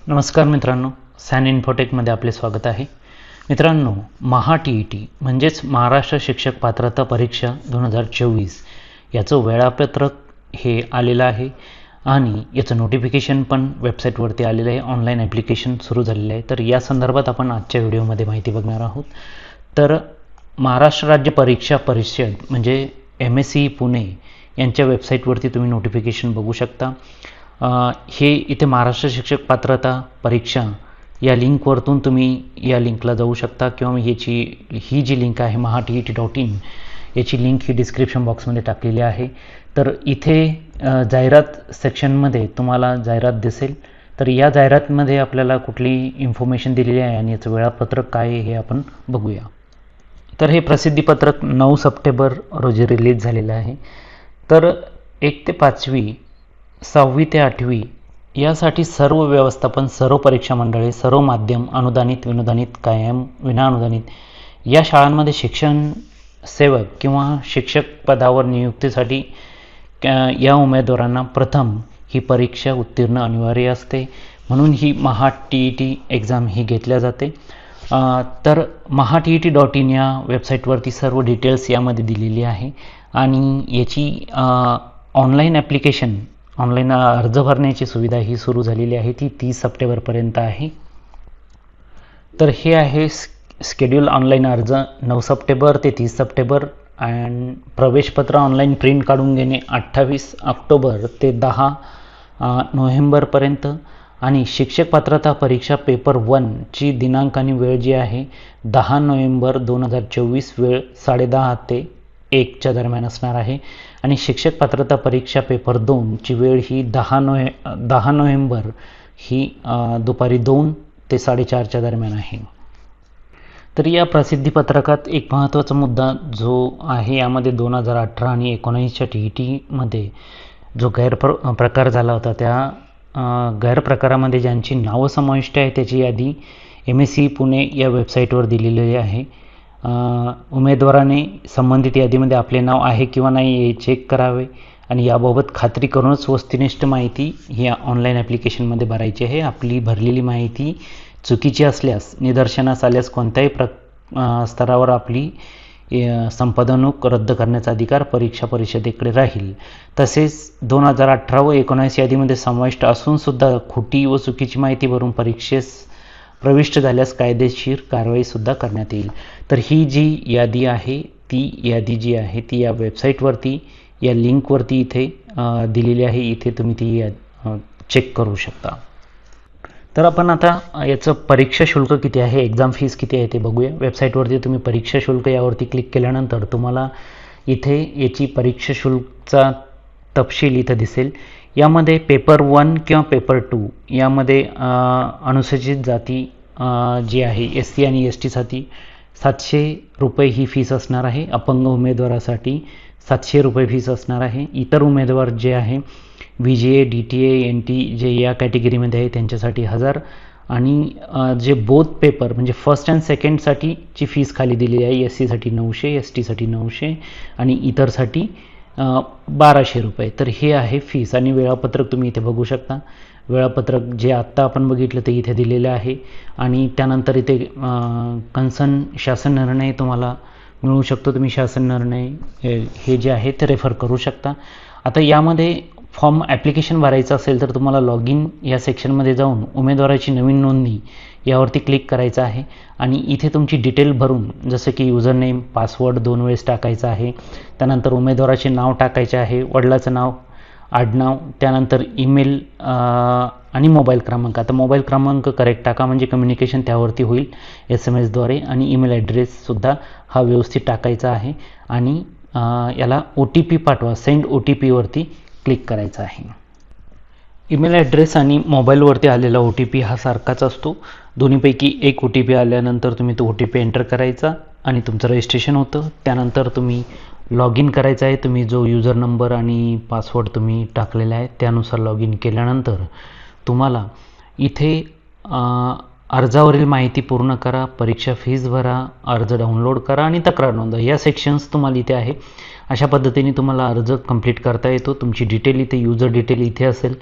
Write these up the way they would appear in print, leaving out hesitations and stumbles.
नमस्कार मित्रांनो, सॅन इन्फोटेकमध्ये आपले स्वागत आहे. मित्रांनो, महा-टी-ई-टी म्हणजेच महाराष्ट्र शिक्षक पात्रता परीक्षा 2024 याचं वेळापत्रक हे आलेलं आहे आणि याचं नोटिफिकेशन पण वेबसाईटवरती आलेलं आहे. ऑनलाईन ॲप्लिकेशन सुरू झालेलं आहे. तर या संदर्भात आपण आजच्या व्हिडिओमध्ये माहिती बघणार आहोत. तर महाराष्ट्र राज्य परीक्षा परिषद म्हणजे MSc पुणे यांच्या वेबसाईटवरती तुम्ही नोटिफिकेशन बघू शकता. हे इथे महाराष्ट्र शिक्षक पात्रता परीक्षा या लिंकवरतून तुम्ही या लिंकला जाऊ शकता किंवा ही जी लिंक आहे maha-tet.in याची लिंक ही डिस्क्रिप्शन बॉक्समध्ये टाकलेली आहे. तर इथे जाहिरात सेक्शनमध्ये तुम्हाला जाहिरात दिसेल. तर या जाहिरातमध्ये आपल्याला कुठली इन्फॉर्मेशन दिलेली आहे आणि याचं वेळापत्रक काय आहे हे आपण बघूया. तर हे प्रसिद्धीपत्रक 9 सप्टेंबर रोजी रिलीज झालेलं आहे. तर 1 ते 5वी 6वी ते 8वी यासाठी सर्व व्यवस्थापन, सर्व परीक्षा मंडळे, सर्व माध्यम, अनुदानित, विनुदानित, कायम, विनाअनुदानित या शाळांमध्ये शिक्षण सेवक किंवा शिक्षक पदावर नियुक्तीसाठी या उमेदवारांना प्रथम ही परीक्षा उत्तीर्ण अनिवार्य असते. म्हणून ही महा-टी-ई-टी एक्झाम ही घेतल्या जाते. तर maha-tet.in या वेबसाईटवरती सर्व डिटेल्स यामध्ये दिलेली आहे आणि याची ऑनलाईन ॲप्लिकेशन, ऑनलाईन अर्ज भरण्याची सुविधा ही सुरू झालेली आहे. ती 30 सप्टेंबरपर्यंत आहे. तर हे आहे स्केड्यूल ऑनलाईन अर्ज 9 सप्टेंबर ते 30 सप्टेंबर अँड प्रवेशपत्र ऑनलाईन प्रिंट काढून घेणे 28 ऑक्टोबर ते 10 नोव्हेंबरपर्यंत आणि शिक्षक पात्रता परीक्षा पेपर 1 ची दिनांक आणि वेळ जी आहे 10 नोव्हेंबर 2024 वेळ 10:30 ते 1च्या दरम्यान असणार आहे आणि शिक्षक पात्रता परीक्षा पेपर 2 ची वेळ ही 10 नोव्हेंबर ही दुपारी 2 ते 4:30च्या दरम्यान आहे. तर या प्रसिद्धीपत्रकात एक महत्त्वाचा मुद्दा जो आहे, यामध्ये 2018 आणि 19च्या टी-ई-टीमध्ये जो गैरप्रकार झाला होता, त्या गैरप्रकारामध्ये ज्यांची नावं समाविष्ट आहे त्याची यादी MSc पुणे या वेबसाईटवर दिलेली आहे. उमेदवाराने संबंधित यादीमध्ये आपले नाव आहे किंवा नाही हे चेक करावे आणि याबाबत खात्री करूनच वस्तुनिष्ठ माहिती ही ऑनलाईन ॲप्लिकेशनमध्ये भरायची आहे. आपली भरलेली माहिती चुकीची असल्यास, निदर्शनास आल्यास कोणत्याही स्तरावर आपली संपादनूक रद्द करण्याचा अधिकार परीक्षा परिषदेकडे राहील. तसेच 2018 व 19 यादीमध्ये समाविष्ट असूनसुद्धा खोटी व चुकीची माहिती भरून परीक्षेस प्रविष्ट झाल्यास कायदेशीर कारवाईसुद्धा करण्यात येईल. तर ही जी यादी आहे, ती यादी जी आहे ती या वेबसाईटवरती, या लिंकवरती इथे दिलेली आहे. इथे तुम्ही ती चेक करू शकता. तर आपण आता याचं परीक्षा शुल्क किती आहे, एक्झाम फीस किती आहे ते बघूया. वेबसाईटवरती तुम्ही परीक्षा शुल्क यावरती क्लिक केल्यानंतर तुम्हाला इथे याची परीक्षा शुल्कचा तपशील इथं दिसेल. यामध्ये पेपर 1 किंवा पेपर 2 यामध्ये अनुसूचित जाती जी आहे SC आणि STसाठी 700 रुपये ही फीस असणार आहे. अपंग उमेदवारासाठी 700 रुपये फीस असणार आहे. इतर उमेदवार जे आहे VGA, DTA, NT जे या कॅटेगरीमध्ये आहे त्यांच्यासाठी 1000 आणि जे बोथ पेपर म्हणजे फर्स्ट अँड सेकंडसाठीची फीस खाली दिलेली आहे. SCसाठी 900, STसाठी 900 आणि इतरसाठी 1200 रुपये. तर हे आहे फीस आणि वेळापत्रक तुम्ही इथे बघू शकता. वेळापत्रक जे आत्ता आपण बघितलं ते इथे दिलेलं आहे आणि त्यानंतर इथे कन्सर्न शासन निर्णय तुम्हाला मिळू शकतो. तुम्ही शासन निर्णय हे जे आहे ते रेफर करू शकता. आता यामध्ये फॉर्म ॲप्लिकेशन भरायचं असेल तर तुम्हाला लॉग इन या सेक्शनमध्ये जाऊन उमेदवाराची नवीन नोंदणी यावरती क्लिक करायचं आहे आणि इथे तुमची डिटेल भरून, जसं की युजरनेम, पासवर्ड 2 वेळेस टाकायचा आहे. त्यानंतर उमेदवाराचे नाव टाकायचे आहे, वडिलाचं नाव, आडनाव, त्यानंतर ईमेल आणि मोबाईल क्रमांक. आता मोबाईल क्रमांक करेक्ट टाका म्हणजे कम्युनिकेशन त्यावरती होईल SMS द्वारे आणि ईमेल ॲड्रेससुद्धा हा व्यवस्थित टाकायचा आहे आणि याला OTP पाठवा, सेंड OTP वरती क्लिक करायचं आहे. ईमेल ॲड्रेस आणि मोबाईलवरती आलेला OTP हा सारखाच असतो. दोन्हीपैकी एक OTP आल्यानंतर तुम्ही तो OTP एंटर करायचा आणि तुमचं रजिस्ट्रेशन होतं. त्यानंतर तुम्ही लॉग इन करायचं आहे. तुम्ही जो युजर नंबर आणि पासवर्ड तुम्ही टाकलेला आहे त्यानुसार लॉग इन केल्यानंतर तुम्हाला इथे अर्जावरील माहिती पूर्ण करा, परीक्षा फीस भरा, अर्ज डाउनलोड करा आणि तक्रार नोंदवा या सेक्शन्स तुम्हाला इथे आहे. अशा पद्धतीने तुम्हाला अर्ज कंप्लीट करता येतो. तुमची डिटेल इथे युजर डिटेल इथे असेल.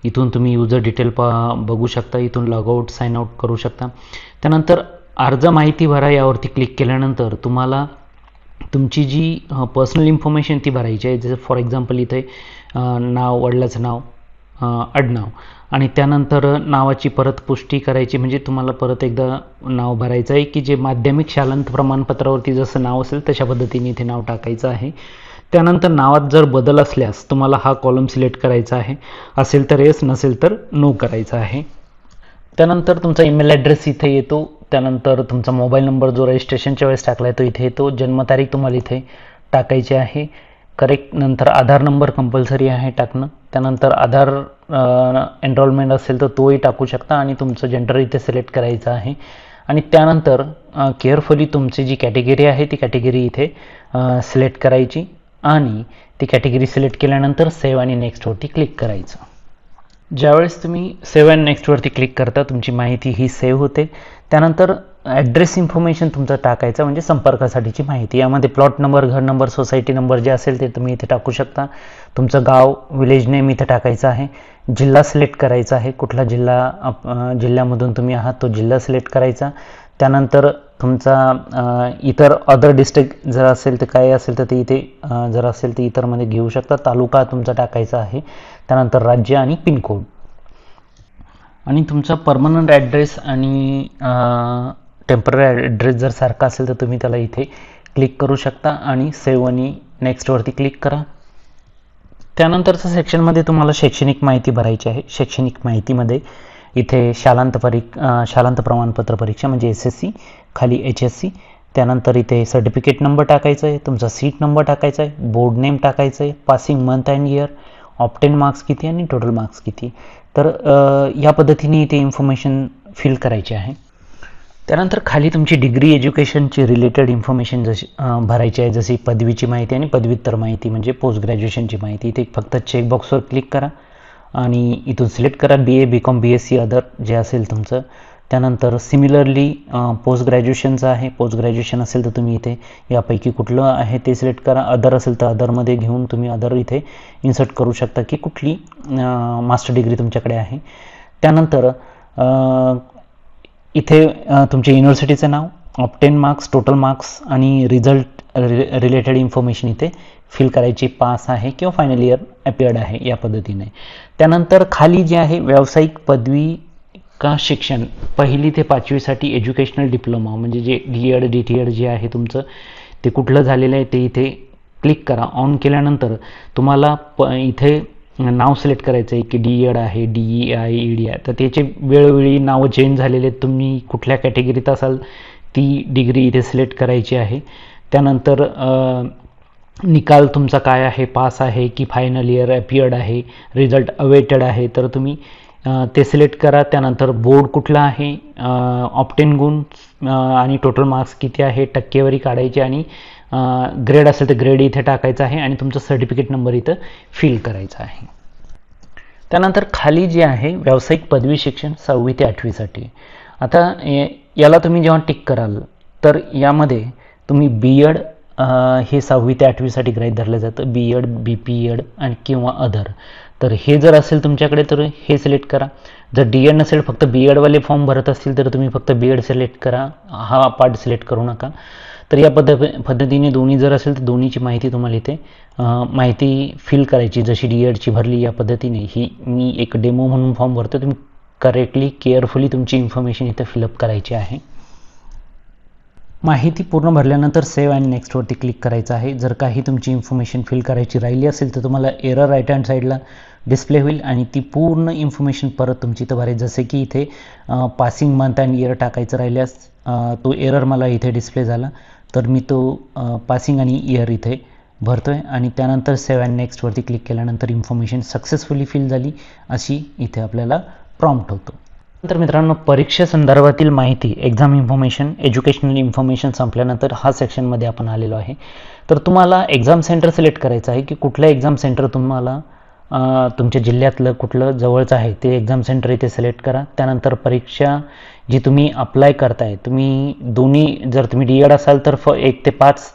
इथून तुम्ही युजर डिटेल बघू शकता. इथून लॉगआउट साइन आउट करू शकता. त्यानंतर अर्ज माहिती भरा यावरती क्लिक केल्यानंतर तुम्हाला तुमची जी पर्सनल इन्फॉर्मेशन ती भरायची आहे. जसं फॉर एक्झाम्पल इथे नाव, वडिलाचं नाव, आडनाव आणि त्यानंतर नावाची परत पुष्टी करायची, म्हणजे तुम्हाला परत एकदा नाव भरायचं आहे की जे माध्यमिक शालांत प्रमाणपत्रावरती जसं नाव असेल तशा पद्धतीने इथे नाव टाकायचं आहे. त्यानंतर नावात जर बदल असल्यास तुम्हाला हा कॉलम सिलेक्ट करायचा आहे. असेल तर येस, नसेल तर नो करायचा आहे. त्यानंतर तुमचा ईमेल ॲड्रेस इथे येतो. त्यानंतर तुमचा मोबाईल नंबर जो रजिस्ट्रेशनच्या वेळेस टाकला आहे तो इथे येतो. जन्मतारीख तुम्हाला इथे टाकायची आहे. करेक्ट. नंतर आधार नंबर कंपल्सरी आहे टाकणं. त्यानंतर आधार एनरोलमेंट असेल तर तोही टाकू शकता आणि तुमचं जेंडर इथे सिलेक्ट करायचं आहे. आणि त्यानंतर केअरफुली तुमची जी कॅटेगरी आहे ती कॅटेगरी इथे सिलेक्ट करायची आणि ती कॅटेगरी सिलेक्ट केल्यानंतर सेव्ह आणि नेक्स्टवरती क्लिक करायचं. ज्यावेळेस तुम्ही सेव्ह अँड नेक्स्टवरती क्लिक करता तुमची माहिती ही सेव्ह होते. त्यानंतर ॲड्रेस इन्फॉर्मेशन तुमचं टाकायचं, म्हणजे संपर्कासाठीची माहिती. यामध्ये प्लॉट नंबर, घर नंबर, सोसायटी नंबर जे असेल ते तुम्ही इथे टाकू शकता. तुमचं गाव, विलेज नेम इथे टाकायचं आहे. जिल्हा सिलेक्ट करायचा आहे. कुठला जिल्ह्यामधून तुम्ही आहात तो जिल्हा सिलेक्ट करायचा. त्यानंतर तुमचा इतर अदर डिस्ट्रिक्ट जर असेल तर काय असेल तर ते इथे जर असेल तर इतरमध्ये घेऊ शकता. तालुका तुमचा टाकायचा आहे. त्यानंतर राज्य आणि पिनकोड आणि तुमचा परमनंट ॲड्रेस आणि टेम्पररी ॲड्रेस जर सारखा असेल तर तुम्ही त्याला इथे क्लिक करू शकता आणि सेव्ह आणि नेक्स्टवरती क्लिक करा. त्यानंतरच्या सेक्शनमध्ये तुम्हाला शैक्षणिक माहिती भरायची आहे. शैक्षणिक माहितीमध्ये इथे शालांत प्रमाणपत्र परीक्षा म्हणजे SSC, खाली HSC, त्यानंतर इथे सर्टिफिकेट नंबर टाकायचा आहे, तुमचा सीट नंबर टाकायचा आहे, बोर्ड नेम टाकायचं आहे, passing month and year, obtain marks किती आणि टोटल मार्क्स किती. तर या पद्धतीने इथे इन्फॉर्मेशन फिल करायची आहे. त्यानंतर खाली तुमची डिग्री एज्युकेशनची रिलेटेड इन्फॉर्मेशन भरायची आहे, जशी पदवीची माहिती आणि पदव्युत्तर माहिती म्हणजे पोस्ट ग्रॅज्युएशनची माहिती. इथे फक्त चेकबॉक्सवर क्लिक करा आणि इथून सिलेक्ट करा BA, BCom, BSc अदर जे असेल तुमचं. त्यानंतर सिमिलरली पोस्ट ग्रॅज्युएशनचं आहे. पोस्ट ग्रॅज्युएशन असेल तर तुम्ही इथे यापैकी कुठलं आहे ते सिलेक्ट करा. अदर असेल तर अदरमध्ये घेऊन तुम्ही अदर इथे इन्सर्ट करू शकता की कुठली मास्टर डिग्री तुमच्याकडे आहे. त्यानंतर इथे तुमच्या युनिव्हर्सिटीचं नाव, ऑप्टेन मार्क्स, टोटल मार्क्स आणि रिझल्ट रिलेटेड इन्फॉर्मेशन इथे फिल करायची. पास आहे किंवा फायनल इयर अपियर्ड आहे या पद्धतीने. त्यानंतर खाली जे आहे व्यावसायिक पदवी का शिक्षण 1ली ते 5वीसाठी एज्युकेशनल डिप्लोमा म्हणजे जे DED DTED जे आहे तुमचं ते कुठलं झालेलं आहे ते इथे क्लिक करा. ऑन केल्यानंतर तुम्हाला इथे नाव सिलेक्ट करायचं आहे की DED आहे, DEI, ED आहे. तर त्याचे वेळोवेळी नावं चेंज झालेले आहेत. तुम्ही कुठल्या कॅटेगरीत असाल ती डिग्री इथे सिलेक्ट करायची आहे. त्यानंतर निकाल तुमचा काय आहे, पास आहे की फायनल इयर अपियर्ड आहे, रिझल्ट अवेटेड आहे, तर तुम्ही ते सिलेक्ट करा. त्यानंतर बोर्ड कुठला आहे, ऑप्टेन गुण आणि टोटल मार्क्स किती आहे, टक्केवारी काढायची आणि ग्रेड असेल तर ग्रेड इथे टाकायचा आहे आणि तुमचा सर्टिफिकेट नंबर इथं फिल करायचा आहे. त्यानंतर खाली जे आहे व्यावसायिक पदवी शिक्षण 6वी ते 8वीसाठी. आता याला तुम्ही जेव्हा टिक कराल तर यामध्ये तुम्ही BEd हे 6वी ते 8वीसाठी गृहीत धरलं जातं. BEd, BPEd आणि किंवा अदर. तर हे जर असेल तुमच्याकडे तर हे सिलेक्ट करा. जर DEd नसेल, फक्त BEdवाले फॉर्म भरत असतील तर तुम्ही फक्त BEd सिलेक्ट करा, हा पार्ट सिलेक्ट करू नका. तर या पद्धतीने दोन्ही जर असेल तर दोन्हीची माहिती तुम्हाला इथे माहिती फिल करायची. जशी DEdची भरली या पद्धतीने ही मी एक डेमो म्हणून फॉर्म भरतो. तुम्ही करेक्टली केअरफुली तुमची इन्फॉर्मेशन इथे फिलअप करायची आहे. माहिती पूर्ण भरल्यानंतर सेव्ह अँड नेक्स्टवरती क्लिक करायचं आहे. जर काही तुमची इन्फॉर्मेशन फिल करायची राहिली असेल तर तुम्हाला एरर राईट हँड साईडला डिस्प्ले होईल आणि ती पूर्ण इन्फॉर्मेशन परत तुमची इथं भरायची. जसे की इथे पासिंग मंथ अँड इयर टाकायचं राहिल्यास तो एरर मला इथे डिस्प्ले झाला, तर मी तो पासिंग आणि इयर इथे भरतो आहे आणि त्यानंतर सेव्ह अँड नेक्स्टवरती क्लिक केल्यानंतर इन्फॉर्मेशन सक्सेसफुली फिल झाली अशी इथे आपल्याला प्रॉम्प्ट होतो. तर मित्रांनो, परीक्षे संदर्भातील माहिती, एक्झाम इन्फॉर्मेशन, एज्युकेशनल इन्फॉर्मेशन संपल्यानंतर हा सेक्शनमध्ये आपण आलेलो आहे. तर तुम्हाला एक्झाम सेंटर सिलेक्ट करायचं आहे की कुठलं एक्झाम सेंटर तुम्हाला तुमच्या जिल्ह्यातलं कुठलं जवळचं आहे ते एक्झाम सेंटर इथे सिलेक्ट करा. त्यानंतर परीक्षा जी तुम्ही अप्लाय करताय, तुम्ही दोन्ही, जर तुम्ही DEd असाल तर 1 ते 5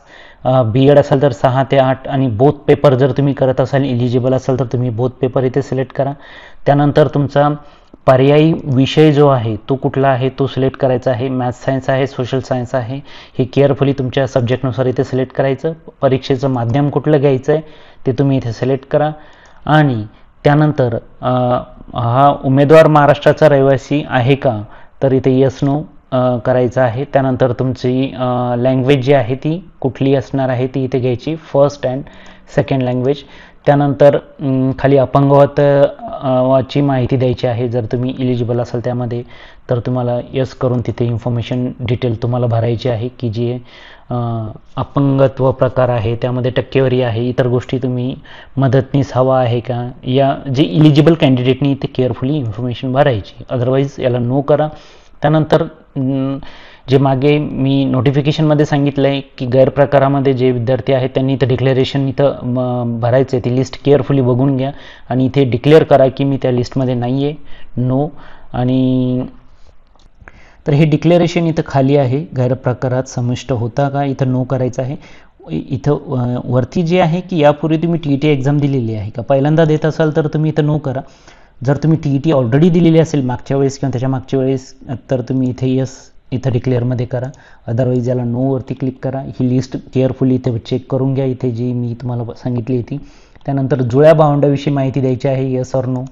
बी एड असेल तर 6 ते 8 आणि बोथ पेपर जर तुम्ही करत असाल, इलिजिबल असाल तर तुम्ही बोथ पेपर इथे सिलेक्ट करा. त्यानंतर तुमचा पर्यायी विषय जो आहे तो कुठला आहे तो सिलेक्ट करायचा आहे. मॅथ्स सायन्स आहे, सोशल सायन्स आहे, हे केअरफुली तुमच्या सब्जेक्टनुसार इथे सिलेक्ट करायचं. परीक्षेचं माध्यम कुठलं घ्यायचं आहे ते तुम्ही इथे सिलेक्ट करा. आणि त्यानंतर हा उमेदवार महाराष्ट्राचा रहिवासी आहे का, तर इथे यस नो करायचं आहे. त्यानंतर तुमची लँग्वेज जी आहे ती कुठली असणार आहे ती इथे घ्यायची, फर्स्ट अँड सेकंड लँग्वेज. त्यानंतर खाली अपंगत्वाची माहिती द्यायची आहे. जर तुम्ही इलिजिबल असाल त्यामध्ये तर तुम्हाला यस करून तिथे इन्फॉर्मेशन डिटेल तुम्हाला भरायची आहे की जे अपंगत्व प्रकार आहे, त्यामध्ये टक्केवारी आहे, इतर गोष्टी तुम्ही मदतनीस हवा आहे का, या जे इलिजिबल कॅन्डिडेटनी इथे केअरफुली इन्फॉर्मेशन भरायची. अदरवाईज याला नो करा. त्यानंतर जे मागे मी नोटिफिकेशनमध्ये सांगितलं आहे की गैरप्रकारामध्ये जे विद्यार्थी आहेत त्यांनी इथं डिक्लेरेशन इथं भरायचं आहे. ती लिस्ट केअरफुली बघून घ्या आणि इथे डिक्लेअर करा की मी त्या लिस्टमध्ये नाही आहे, नो. आणि तर हे डिक्लेरेशन इथं खाली आहे, गैरप्रकारात समाविष्ट होता का, इथं नो करायचं आहे. इथं वरती जे आहे की यापूर्वी तुम्ही TET एक्झाम दिलेली आहे का, पहिल्यांदा देत असाल तर तुम्ही इथं नो करा. जर तुम्ही TET ऑलरेडी दिलेली असेल मागच्या वेळेस किंवा त्याच्या मागच्या वेळेस तर तुम्ही इथे यस इथं डिक्लेअरमध्ये करा. अदरवाईज याला नोवरती क्लिक करा. ही लिस्ट केअरफुली इथे चेक करून घ्या, इथे जी मी तुम्हाला सांगितली होती. त्यानंतर जुळ्या भावंडाविषयी माहिती द्यायची आहे, यस ऑर नो.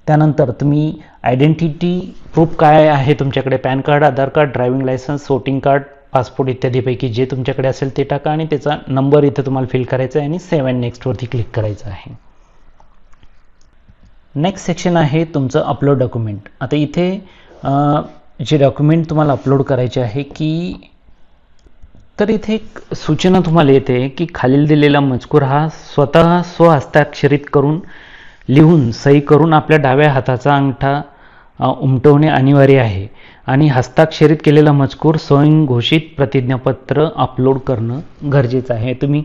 त्यानंतर तुम्ही आयडेंटिटी प्रूफ काय आहे तुमच्याकडे, PAN card, Aadhaar card, driving licence, voting card, passport इत्यादीपैकी जे तुमच्याकडे असेल ते टाका आणि त्याचा नंबर इथे तुम्हाला फिल करायचा आहे आणि सेव्ह अँड नेक्स्टवरती क्लिक करायचं आहे. नेक्स्ट सेक्शन आहे तुमचं अपलोड डॉक्युमेंट. आता इथे जे डॉक्युमेंट तुम्हाला अपलोड करायचे आहे की, तर इथे एक सूचना तुम्हाला येते की खालील दिलेला मजकूर हा स्वतः स्वहस्ताक्षरित करून लिहून सही करून आपल्या डाव्या हाताचा अंगठा उमटवणे अनिवार्य आहे आणि हस्ताक्षरित केलेला मजकूर स्वयंघोषित प्रतिज्ञापत्र अपलोड करणं गरजेचं आहे. तुम्ही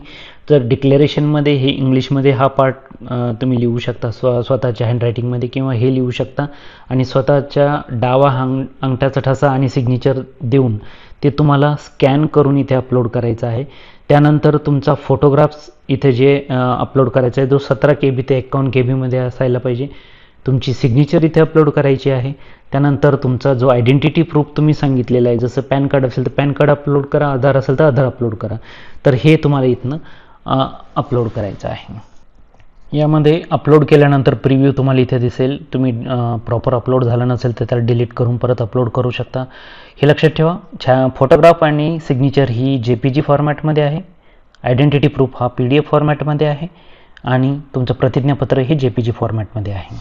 जर डिक्लेरेशनमध्ये हे इंग्लिशमध्ये हा पार्ट तुम्ही लिहू शकता स्वतःच्या हँडरायटिंगमध्ये किंवा हे लिहू शकता आणि स्वतःच्या डावा अंगठाचा ठसा आणि सिग्नेचर देऊन ते तुम्हाला स्कॅन करून इथे अपलोड करायचं आहे. त्यानंतर तुमचा फोटोग्राफ्स इथे जे अपलोड करायचा आहे जो 17 KB ते 51 KB असायला पाहिजे. तुमची सिग्नेचर इथे अपलोड करायची आहे. त्यानंतर तुमचा जो आयडेंटिटी प्रूफ तुम्ही सांगितलेला आहे, जसं पॅन कार्ड असेल तर पॅन कार्ड अपलोड करा, आधार असेल तर आधार अपलोड करा. तर हे तुम्हाला इथनं अपलोड करायचं आहे. यामध्ये अपलोड केल्यानंतर प्रिव्ह्यू तुम्हाला इथे दिसेल. तुम्ही प्रॉपर अपलोड झालं नसेल तर त्याला डिलीट करून परत अपलोड करू शकता. हे लक्षात ठेवा, फोटोग्राफ आणि सिग्नेचर ही JPG फॉर्मॅटमध्ये आहे, आयडेंटिटी प्रूफ हा PDF फॉर्मॅटमध्ये आहे आणि तुमचं प्रतिज्ञापत्र हे JPG फॉर्मॅटमध्ये आहे.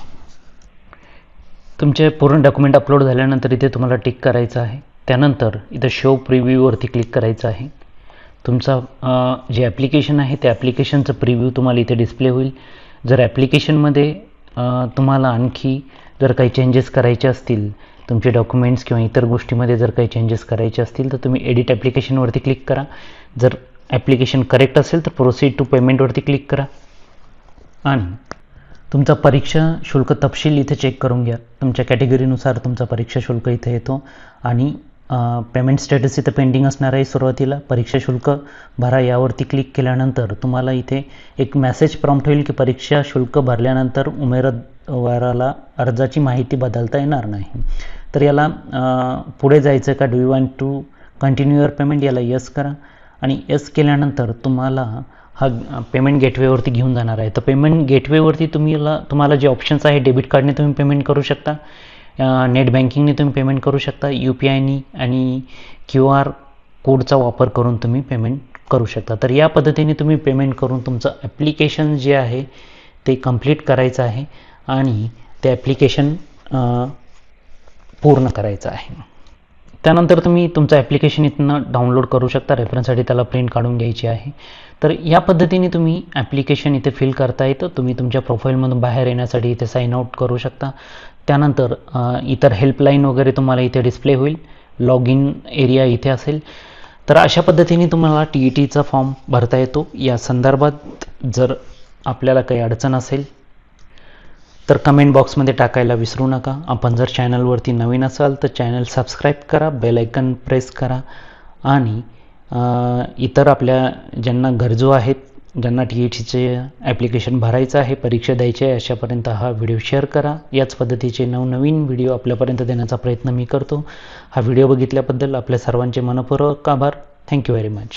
तुमचे पूर्ण डॉक्युमेंट अपलोड झाल्यानंतर इथे तुम्हाला टिक करायचं आहे. त्यानंतर इथं शो प्रिव्ह्यूवरती क्लिक करायचं आहे. तुमचा जे ॲप्लिकेशन आहे त्या ॲप्लिकेशनचं प्रिव्ह्यू तुम्हाला इथे डिस्प्ले होईल. जर ॲप्लिकेशनमध्ये तुम्हाला आणखी जर काही चेंजेस करायचे असतील, तुमचे डॉक्युमेंट्स किंवा इतर गोष्टीमध्ये जर काही चेंजेस करायचे असतील तर तुम्ही एडिट ॲप्लिकेशनवरती क्लिक करा. जर ॲप्लिकेशन करेक्ट असेल तर प्रोसीड टू पेमेंटवरती क्लिक करा आणि तुमचा परीक्षा शुल्क तपशील इथे चेक करून घ्या. तुमच्या कॅटेगरीनुसार तुमचा परीक्षा शुल्क इथे येतो आणि पेमेंट स्टेटस इथं पेंडिंग असणार आहे. सुरुवातीला परीक्षा शुल्क भरा यावरती क्लिक केल्यानंतर तुम्हाला इथे एक मेसेज प्रॉम्प्ट होईल की परीक्षा शुल्क भरल्यानंतर उमेदवाराला अर्जाची माहिती बदलता येणार नाही. तर याला पुढे जायचं का, do you want to continue your payment, याला यस करा आणि यस केल्यानंतर तुम्हाला हा पेमेंट गेटवेवरती घेऊन जाणार आहे. तर पेमेंट गेटवेवरती तुम्हाला जे ऑप्शन्स आहे, डेबिट कार्डने तुम्ही पेमेंट करू शकता, नेट बँकिंगने तुम्ही पेमेंट करू शकता, UPIनी आणि QR कोडचा वापर करून तुम्ही पेमेंट करू शकता. तर या पद्धतीने तुम्ही पेमेंट करून तुमचं ॲप्लिकेशन जे आहे ते कंप्लीट करायचं आहे आणि ते ॲप्लिकेशन पूर्ण करायचं आहे. त्यानंतर तुम्ही तुमचं ॲप्लिकेशन इथनं डाउनलोड करू शकता. रेफरन्ससाठी त्याला प्रिंट काढून घ्यायची आहे. तर या पद्धतीने तुम्ही ॲप्लिकेशन इथे फिल करता येतं. तुम्ही तुमच्या प्रोफाईलमधून बाहेर येण्यासाठी इथे साइन आउट करू शकता. त्यानंतर इतर हेल्पलाईन वगैरे तुम्हाला इथे डिस्प्ले होईल. लॉग इन एरिया इथे असेल. तर अशा पद्धतीने तुम्हाला TETचा फॉर्म भरता येतो. या संदर्भात जर आपल्याला काही अडचण असेल तर कमेंट बॉक्समध्ये टाकायला विसरू नका. आपण जर चॅनलवरती नवीन असाल तर चॅनल सबस्क्राईब करा, बेल आयकन प्रेस करा आणि इतर आपल्या ज्यांना गरजू आहेत, ज्यांना TETचे ॲप्लिकेशन भरायचं आहे, परीक्षा द्यायची आहे, अशापर्यंत हा व्हिडिओ शेअर करा. याच पद्धतीचे नवनवीन व्हिडिओ आपल्यापर्यंत देण्याचा प्रयत्न मी करतो. हा व्हिडिओ बघितल्याबद्दल आपल्या सर्वांचे मनपूर्वक आभार. Thank you very much.